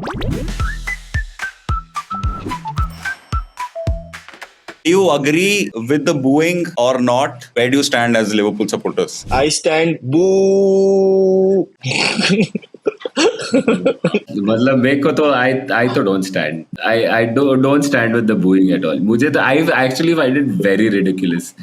Do you agree with the booing or not? Where do you stand as Liverpool supporters? I stand boo. मतलब मेरे को तो I तो don't stand. I don't stand with the booing at all. मुझे तो I actually find it very ridiculous.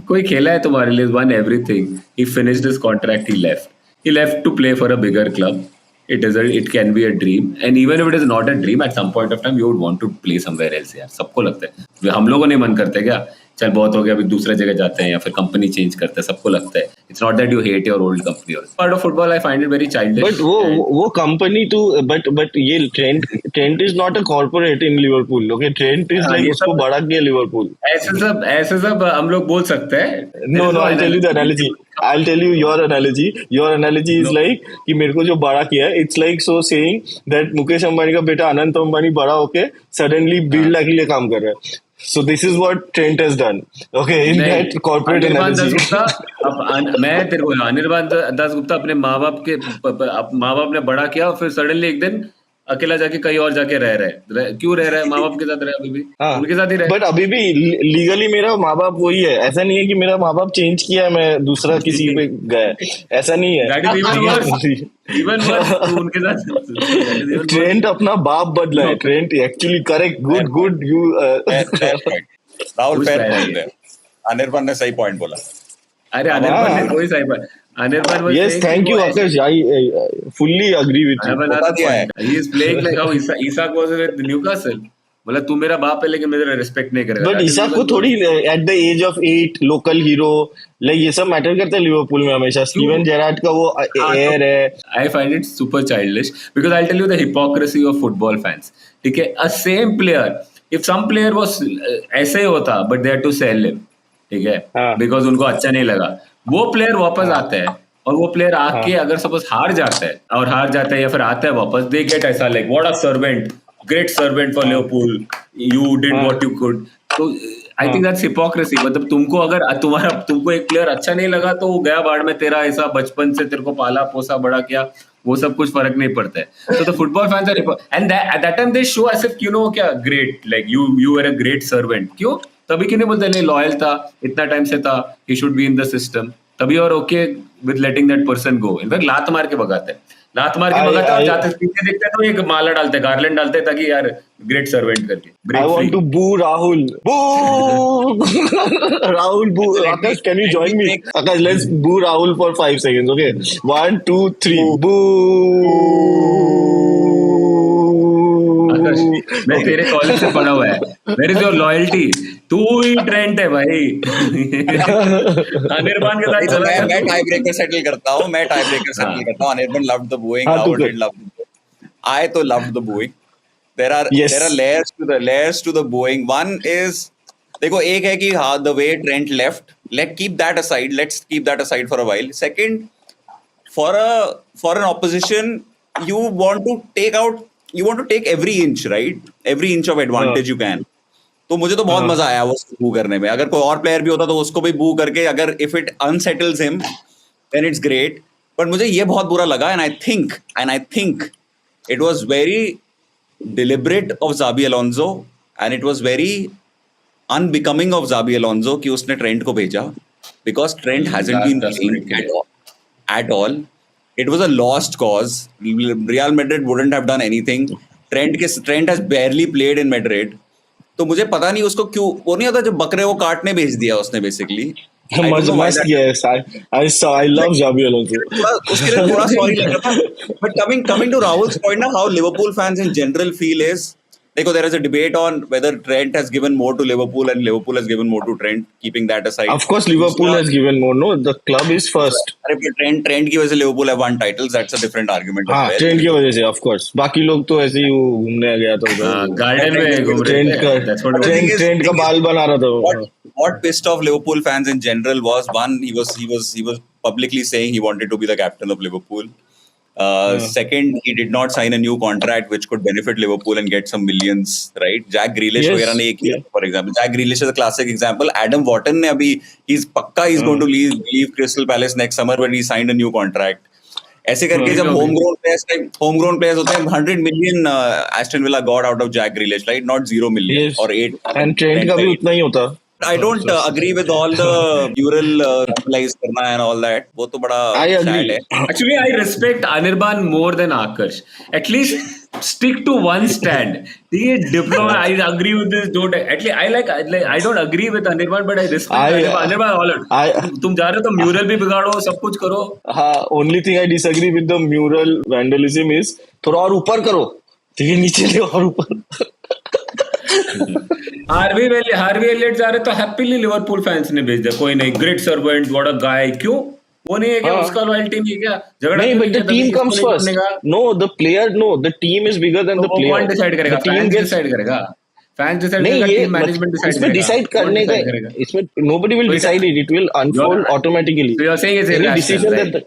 कोई खेला है तुम्हारे लिए, won everything. He finished his contract. He left. He left to play for a bigger club. It can be a dream, and even if it is not a dream, at some point of time you would want to play somewhere else. यार सबको लगता है. हम लोगों ने मन करते क्या, चल बहुत हो गया, अभी दूसरे जगह जाते हैं या फिर कंपनी चेंज करते हैं. सबको लगता है. It's not that you hate your old company. Part of football, I find it very childish. But वो कंपनी तो but ये Trent is not a corporate in Liverpool. Okay, Trent is like उसको बड़ा किया Liverpool. ऐसे सब हम लोग बोल सकते हैं. No, I'll tell you the analogy. I'll tell you your analogy. Your analogy is like कि मेरे को जो बड़ा किया है. It's like so saying that Mukesh Ambani का बेटा अनंत अंबानी बड़ा होके suddenly बिरला के लिए काम कर रहा है. So this is what Trent has done. Okay, in that corporate analogy. मैं तेरे को अनिर्बान दास गुप्ता अपने माँ बाप ने बड़ा किया, फिर सडनली एक दिन अकेला जाके कहीं और जाके रह रहा है. क्यों रह रहा है? माँ बाप के साथ रहे, अभी भी उनके साथ ही रहे. बट अभी भी लीगली मेरा माँ बाप वही है. ऐसा नहीं है कि मेरा माँ बाप चेंज किया है, मैं दूसरा किसी पे गया. ऐसा नहीं है. That is even worse. उनके साथ ट्रेंट अपना बाप बदला है. Trent actually correct. Good you. Rahul fair point है. अनिर्बान ने सही पॉइंट बोला. अरे अनिर्बान ने कोई सही बात. Anirban was Yes, saying thank you, Akash. I fully agree with you. another point. He is playing like how Isak was with Newcastle. मतलब तू मेरा बाप है लेकिन मेरा रिस्पेक्ट नहीं करेगा. बट ईसाक को थोड़ी at the age of 8 local hero like ये सब मैटर करता है लिवरपूल में हमेशा. स्टीवन जेरार्ड का वो एयर है. I find it super childish because I'll tell you the hypocrisy of football fans. ठीक है, a same player, if some player was ऐसे ही होता but they had to sell him, ठीक है, because उनको अच्छा नहीं लगा, वो प्लेयर वापस आता है और वो प्लेयर आके अगर सपोज हार जाता है या फिर आता है वापस, दे गेट ऐसा like what a servant, great servant for Liverpool, you did what you could. तो आई थिंक दैट्स हिपोक्रेसी. मतलब तुमको एक प्लेयर अच्छा नहीं लगा तो वो गया बाढ़ में, तेरा ऐसा बचपन से तेरे को पाला पोसा बड़ा किया, वो सब कुछ फर्क नहीं पड़ता है. तो the football fans are and at that time they show as if you know क्या great, like you were a great servant. क्यों तभी क्यों नहीं बोलते नहीं लॉयल था, इतना टाइम से था, he should be in the system. तभी और okay with letting that person go. In fact लात मार के भगाते हैं और जाते पीछे देखते हैं तो एक माला डालते हैं, गार्लैंड डालते हैं ताकि यार ग्रेट सर्वेंट करके. I want to boo Rahul. Boo! Rahul, boo. Akash, can you join me? Akash, let's boo Rahul for 5 seconds, okay? 1, 2, 3. Boo! आकाश, मैं तेरे कॉलेज से पढ़ा हुआ है. Where is your loyalty? तू ही ट्रेंट है भाई. अनिर्बान के साथ चला. मैं टाई ब्रेकर सेटल करता हूँ. Anirban loved the booing. Rahul did love the booing. I तो loved the booing. There are layers to the booing. One is, देखो एक है कि हाँ the way Trent left, let's keep that aside for a while. Second, for an opposition, you want to take every inch, right? Every inch of advantage you can. तो मुझे तो बहुत मजा आया वो बू करने में. अगर कोई और प्लेयर भी होता तो उसको भी बू करके, अगर if it unsettles him, then it's great. But मुझे ये बहुत बुरा लगा, and I think it was very deliberate of Xabi Alonso, and it was very unbecoming of Xabi Alonso कि उसने ट्रेंट को भेजा, because Trent hasn't been playing at all. It was a lost cause. Real Madrid wouldn't have done anything. Trent has barely played in Madrid. तो मुझे पता नहीं उसको क्यों वो नहीं होता, जब बकरे वो काटने भेज दिया उसने बेसिकली. मस्त किया है. I love Xabi Alonso. उसके लिए थोड़ा सॉरी लग रहा था. But coming to Rahul's point now, how Liverpool fans in general feel is, देखो there is a debate on whether Trent has given more to Liverpool and Liverpool has given more to Trent. Keeping that aside, of course Liverpool has given more. No, the club is first. अरे Trent की वजह से Liverpool have won titles. That's a different argument. हाँ, Trent की वजह से of course. बाकी लोग तो ऐसे ही घूमने गया था. गार्डन में घूम रहे थे. Trent का बाल बना रहा था. What pissed off Liverpool fans in general was, one, he was publicly saying he wanted to be the captain of Liverpool. Second, he did not sign a new contract which could benefit Liverpool and get some millions, right? Jack Grealish वगैरह ने एक, for example, Jack Grealish is a classic example. Adam Wharton ने अभी he's going to leave Crystal Palace next summer when he signed a new contract. ऐसे करके जब home grown players होते हैं 100 million Aston Villa got out of Jack Grealish, right? Not 0 million Yes. और 8 And Trent का भी उतना ही होता. I don't agree with all the mural utilize करना and all that. वो तो बड़ा I sad agree. है. Actually, I respect Anirban more than Akash. At least stick to one stand. The diploma, I agree with this. Don't at least I don't agree with Anirban, but I respect Anirban. Anirban all out. तुम जा रहे हो तो mural भी बिगाड़ो, सब कुछ करो. हाँ, only thing I disagree with the mural vandalism is थोड़ा और ऊपर करो. ठीक है, नीचे ले और ऊपर. हार्वी एलियट जा रहे तो हैप्पीली लिवरपूल फैंस ने भेज दिया, कोई नहीं, ग्रेट सर्वेंट, व्हाट अ गाय. क्यों वो नहीं है क्या? उसका लॉयल्टी नहीं है क्या? झगड़ा नहीं, but the team comes first. No, the player, no, the team is bigger than the player. कौन डिसाइड करेगा? फैंस डिसाइड करेगा. फैंस डिसाइड करेगा, टीम मैनेजमेंट डिसाइड करेगा. इसमें डिसाइड करने का, इसमें nobody will decide it. It will unfold automatically. So you're saying it's irrational, right?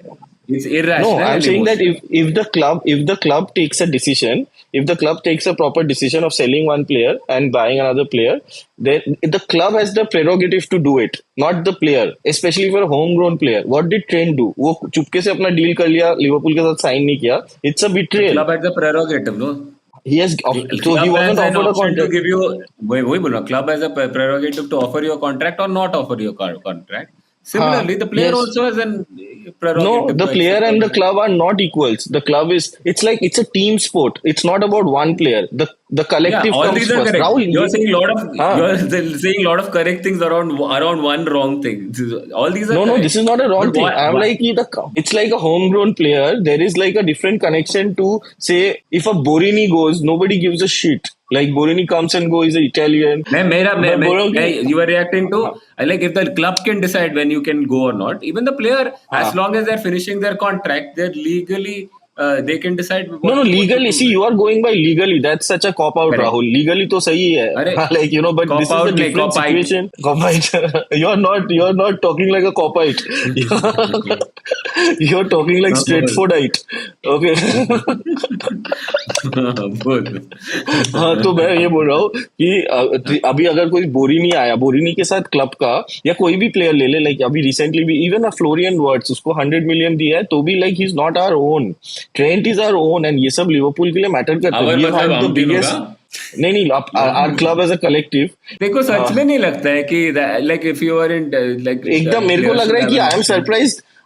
It's irrational. No, I'm saying that if the club takes a decision, if the club takes a proper decision of selling one player and buying another player, then the club has the prerogative to do it, not the player. Especially for a homegrown player. What did Trent do? वो चुपके से अपना deal कर लिया, Liverpool के साथ sign नहीं किया. It's a betrayal. The club had the prerogative, no? He has, so he wasn't offered a contract. To give you, वही बोल रहा हूँ, club has a prerogative to offer you a contract or not offer you a contract. Similarly, the player also has an prerogative. No, the player and the club are not equals. The club is, it's a team sport. It's not about one player. The collective all comes these are first. correct. Rahul, You're saying a lot of correct things around one wrong thing. All these are no, this is not a wrong thing. I'm like, it's like a homegrown player. There is like a different connection to, say, if a Borini goes, nobody gives a shit. Like Borini comes and goes, he's an Italian. You are reacting to, like, if the club can decide when you can go or not, even the player, as long as they're finishing their contract, they're legally, they can decide. No, legally. See, you are going by legally. That's such a cop out, Rahul. Legally, to sahi hai. Like, you know, but this is a different situation. Copite. You're not talking like a copite. You're talking like Stratfordite. Okay. हाँ, तो मैं ये बोल रहा हूँ कि अभी अगर कोई बोरीनी आया, बोरीनी के साथ क्लब का या कोई भी प्लेयर ले ले, लाइक अभी रिसेंटली भी इवन फ्लोरियन वर्ड्स, उसको 100 million दिया है तो भी like he is not our own. Trent is our own and ये सब लिवरपूल के लिए मैटर करता है. नहीं, our club as a collective. देखो, सच में नहीं लगता है कि like if you are in like, एकदम मेरे को लग रहा है कि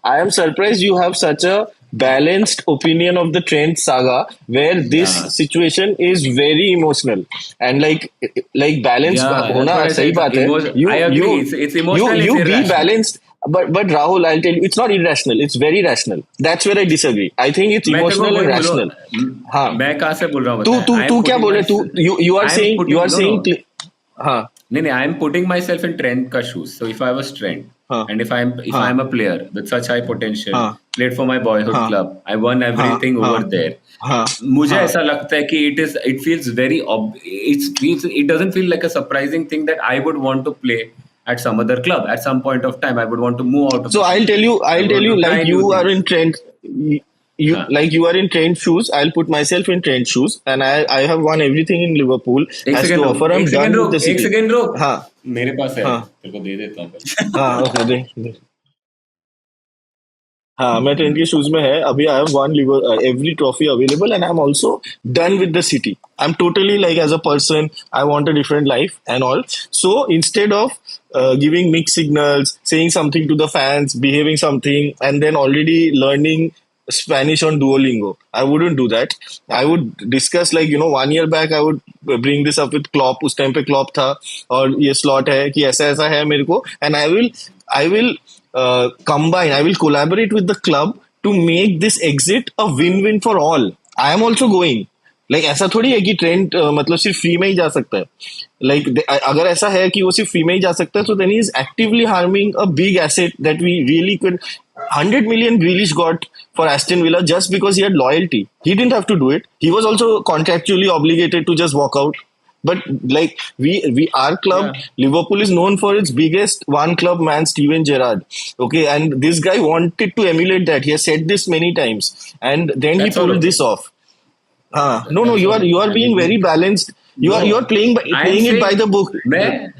I am surprised you have such a balanced opinion of the Trent saga, where this situation is very emotional and like balance होना सही बात है. I agree. It's emotional. You be balanced. But Rahul, I'll tell you, it's not irrational. It's very rational. That's where I disagree. I think it's emotional and rational. हाँ. मैं कहाँ से बोल रहा हूँ? तू क्या बोल रहे? तू you are saying हाँ. नहीं, I am putting myself in Trent का shoes. So if I was Trent, and if I'm a player with such high potential, played for my boyhood club, I won everything over there. मुझे ऐसा लगता है कि it feels very it doesn't feel like a surprising thing that I would want to play at some other club at some point of time. I would want to move out of. So I'll tell you like you are in Trent. Like you are in Trent shoes. I'll put myself in Trent shoes, and I have won everything in Liverpool. Has to offer. I'm done with the city. एक second रुक. हाँ. मेरे पास है. तेरे को दे देता हूँ. हाँ, okay, दे. हाँ, मैं ट्रेंट के शूज में है अभी. I have won every trophy available, and I'm also done with the city. I'm totally like, as a person, I want a different life and all. So instead of giving mixed signals, saying something to the fans, behaving something, and then already learning Spanish on Duolingo, I wouldn't do that. I would discuss, like, you know, 1 year back I would bring this up with Klopp. उस time पे Klopp था और ये slot है कि ऐसा है मेरे को, and I will combine, I will collaborate with the club to make this exit a win-win for all. I am also going. Like, ऐसा थोड़ी है कि ट्रेंट मतलब सिर्फ फ्री में ही जा सकता है. Like, अगर ऐसा है कि वो सिर्फ फ्री में ही जा सकता है, so then he is actively harming a big asset that we really could. 100 million Grealish got for Aston Villa just because he had loyalty. He didn't have to do it. He was also contractually obligated to just walk out. But like our club, Liverpool is known for its biggest one club man, Steven Gerrard. Okay, and this guy wanted to emulate that. He has said this many times, and then he pulled this off. No, you are being very balanced. You are playing it by the book.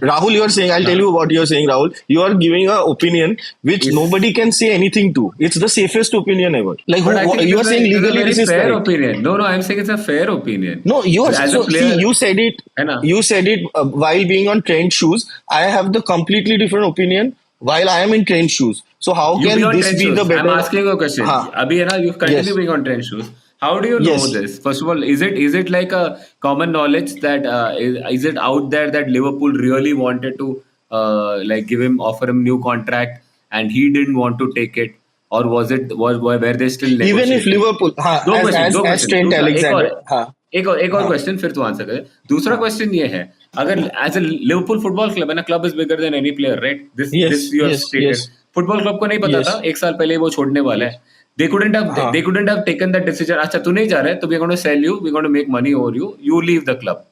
Rahul, you are saying, I'll tell you what you are saying, Rahul. You are giving an opinion which nobody can say anything to. It's the safest opinion ever. Like you are saying legally this is fair correct. opinion. No, I'm saying it's a fair opinion. No, you are as so a player, see, you said it. You said it while being on Trent shoes. I have the completely different opinion while I am in Trent shoes. So how can this be the better? I'm asking you a question. Abhi, you continue being on Trent shoes. How do you know this? First of all, is it like a common knowledge that is it out there that Liverpool really wanted to offer him new contract and he didn't want to take it, or were they still negotiating? Even if Liverpool, as Trent Alexander, एक और question फिर तू answer करे. दूसरा question ये है, अगर as a Liverpool football club है ना, club is bigger than any player, right? This you have stated. Football club को नहीं पता था एक साल पहले वो छोड़ने वाला है. They couldn't have taken that decision. अच्छा तू नहीं जा रहा है तो we're going to sell you, we're going to make money over you, you leave the club.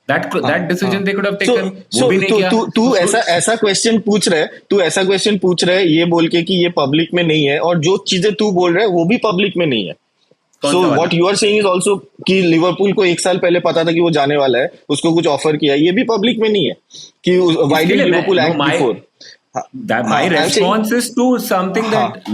That decision they could have taken. वो भी नहीं किया. तू ऐसा क्वेश्चन पूछ रहा है ये बोल के कि ये पब्लिक में नहीं है, और जो चीजें तू बोल रहा है वो भी पब्लिक में नहीं है. So what you are saying is also कि लिवरपूल को एक साल पहले पता था कि वो जाने वाला है, उसको कुछ ऑफर किया, ये भी पब्लिक में नहीं है कि why did Liverpool act before. My response is to something that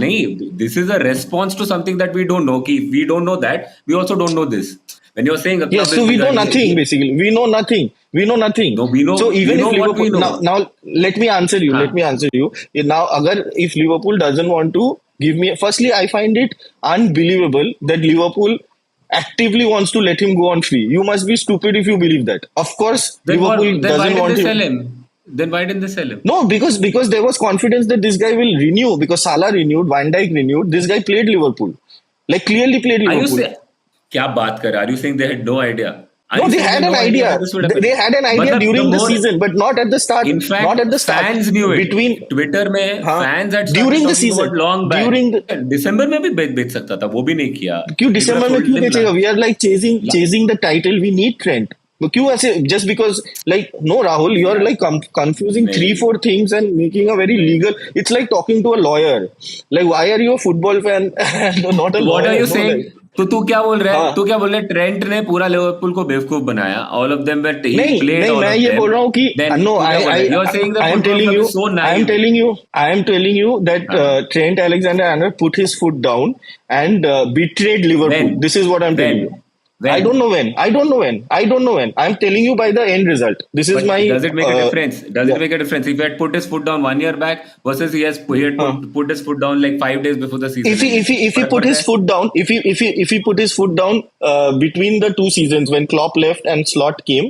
this is a response to something that we don't know. If we don't know that, we also don't know this. When you're saying so we know nothing basically. We know nothing. No, we know. So even if Liverpool now let me answer you. Now, if Liverpool doesn't want to give me, firstly, I find it unbelievable that Liverpool actively wants to let him go on free. You must be stupid if you believe that. Of course, Liverpool doesn't want to sell him. Then why didn't they sell him? No, because there was confidence that this guy will renew, because Salah renewed, Van Dijk renewed. This guy played Liverpool, like clearly played Liverpool. क्या बात कर? Are you saying they had no idea? No, they had an idea. They had an idea during the season, but not at the start. In fact, fans knew it. Between Twitter में fans had during the season, long back. December में भी बेच सकता था, वो भी नहीं किया. क्यों December में क्यों बेचेगा? We are like chasing the title. We need Trent. क्यों ऐसे? Just because, like, no, Rahul, you are like confusing 3-4 things and making a very legal. It's like talking to a lawyer. Like, why are you a football fan and not a lawyer? What are you saying? तो तू क्या बोल रहा है? Trent ने पूरा Liverpool को बेवकूफ बनाया. All of them were played. नहीं, मैं ये बोल रहा हूँ कि no, I am telling you that Trent Alexander-Arnold put his foot down and betrayed Liverpool. This is what I'm telling you. I don't know when. I'm telling you by the end result. This is my. Does it make a difference? It make a difference if he had put his foot down 1 year back versus he had put his foot down like 5 days before the season? If he put his foot down, if he put his foot down between the two seasons when Klopp left and Slot came,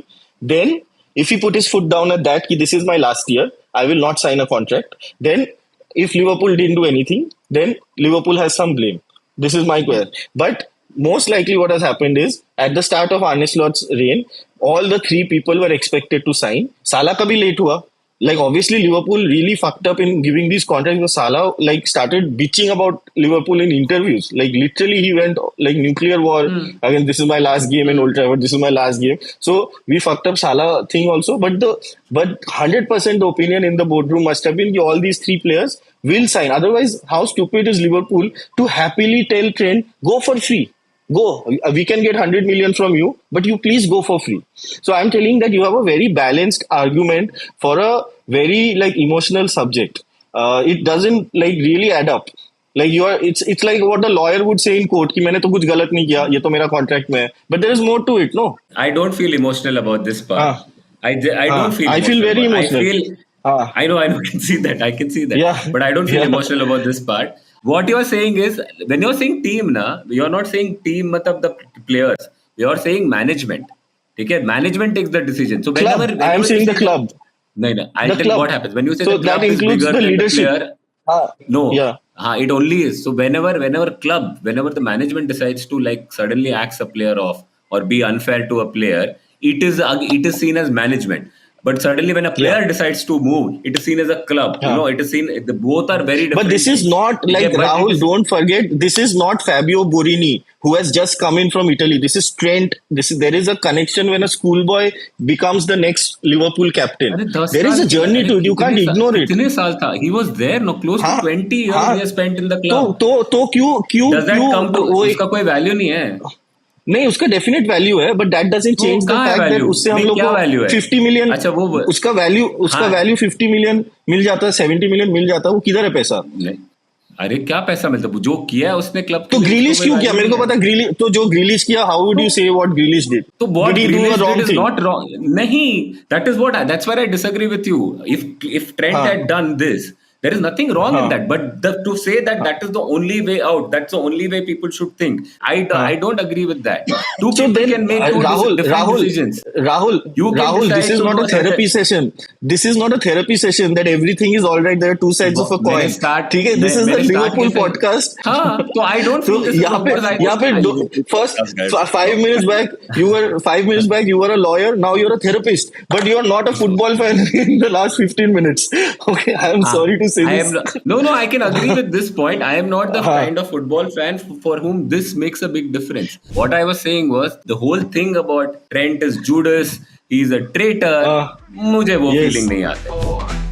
then if he put his foot down at that, this is my last year, I will not sign a contract. Then if Liverpool didn't do anything, then Liverpool has some blame. This is my question. But most likely what has happened is at the start of Arne Slot's reign, all the 3 people were expected to sign. Salah ka bhi late hua. Like, obviously Liverpool really fucked up in giving these contracts, because Salah like started bitching about Liverpool in interviews. Like, literally he went like nuclear war. Again, this is my last game in Old Trafford. This is my last game. So we fucked up Salah thing also. But 100% the opinion in the boardroom must have been that all these 3 players will sign. Otherwise, how stupid is Liverpool to happily tell Trent, go for free. Go. We can get 100 million from you, but you please go for free. So I'm telling that you have a very balanced argument for a very like emotional subject. It doesn't like really add up. Like it's like what the lawyer would say in court कि मैंने तो कुछ गलत नहीं किया, ये तो मेरा contract में है. But there is more to it, no? I don't feel emotional about this part. I don't feel. I feel very emotional. I know. I can see that. Yeah. But I don't feel emotional about this part. What you are saying is, when you are saying team, you are not saying team matlab the players. You are saying management. Okay? Management takes the decision. So whenever I am saying the club. No. I'll tell you what happens. When you say so the club that includes is bigger the leadership. Than the player, no. Yeah. It only is. So whenever the management decides to like suddenly axe a player off or be unfair to a player, it is seen as management. But suddenly when a player decides to move, it is seen as a club. You know, it is seen, both are very different. But this is not like, Rahul, don't forget, this is not Fabio Borini, who has just come in from Italy. This is Trent. There is a connection when a schoolboy becomes the next Liverpool captain. There is a journey to it. You can't ignore it. He was there, close to 20 years he has spent in the club. तो क्यों Does that come to, उसका कोई value नहीं है. नहीं, उसका definite value है, but that doesn't change the कहाँ है फैक्ट दैट value? उससे हम नहीं, लोग क्या को value है? 50 मिलियन, अच्छा वो उसका हाँ। वैल्यू 50 मिलियन मिल जाता है, 70 मिलियन मिल जाता है, वो किधर है पैसा? नहीं, अरे क्या पैसा मिलता है? जो किया है उसने क्लब के तो लिए, ग्रीलिश उसको कोई क्यों किया? value मेरे को नहीं है। पता, ग्रीलिश तो जो ग्रीलिश किया, हाउ वुड यू से व्हाट ग्रीलिश डिड? तो what Did he do a Grealish did wrong is thing? not wrong. नहीं, that's where I disagree with you. If Trent हाँ had done this, there is nothing wrong in हाँ that. But to say that is the only way out, that's the only way people should think. हाँ. I don't agree with that. Two So people then, can make two different decisions. You can Rahul, this decide is to not do a therapy session. This is not a therapy session that everything is all right. There are two sides of a coin. ठीक है, this is the Liverpool podcast. हाँ, तो I don't तो feel this is यहाँ पे first Guys. 5 minutes back you were a lawyer. Now you're a therapist, but you are not a football fan in the last 15 minutes. Okay, I am sorry to say I this. am no, I can agree with this point. I am not the हाँ. kind of football fan for whom this makes a big difference. What I was saying was the whole thing about Trent is Judas, he's a traitor. मुझे वो yes. feeling नहीं आता.